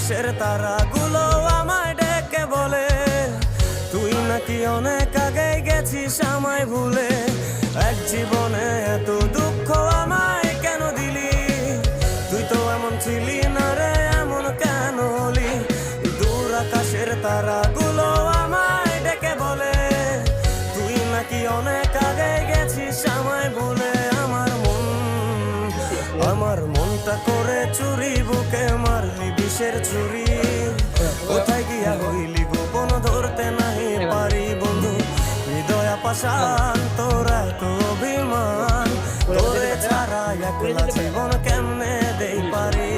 আকাশের তারাগুলো আমায় ডেকে বলে তুই নাকি অনেক আগে গেছিস আমায় ভুলে। এক জীবনে এত দুঃখ আমায় কেন দিলি, তুই তো এমন ছিলি না রে, এমন কেন হলি। দূর আকাশের তারাগুলো আমায় ডেকে বলে তুই নাকি অনেক আগে গেছিস আমায় ভুলে। আমার মনটা করে চুরি, বুকে মারলি বিষের ছুরি। কোথায় গিয়া হইলি গোপন ধরতে নাহি পারি বন্ধু। হৃদয় পাষাণ তোর এত অভিমান, তোরে ছাড়া একলা জীবন কেমনে দেই পারি।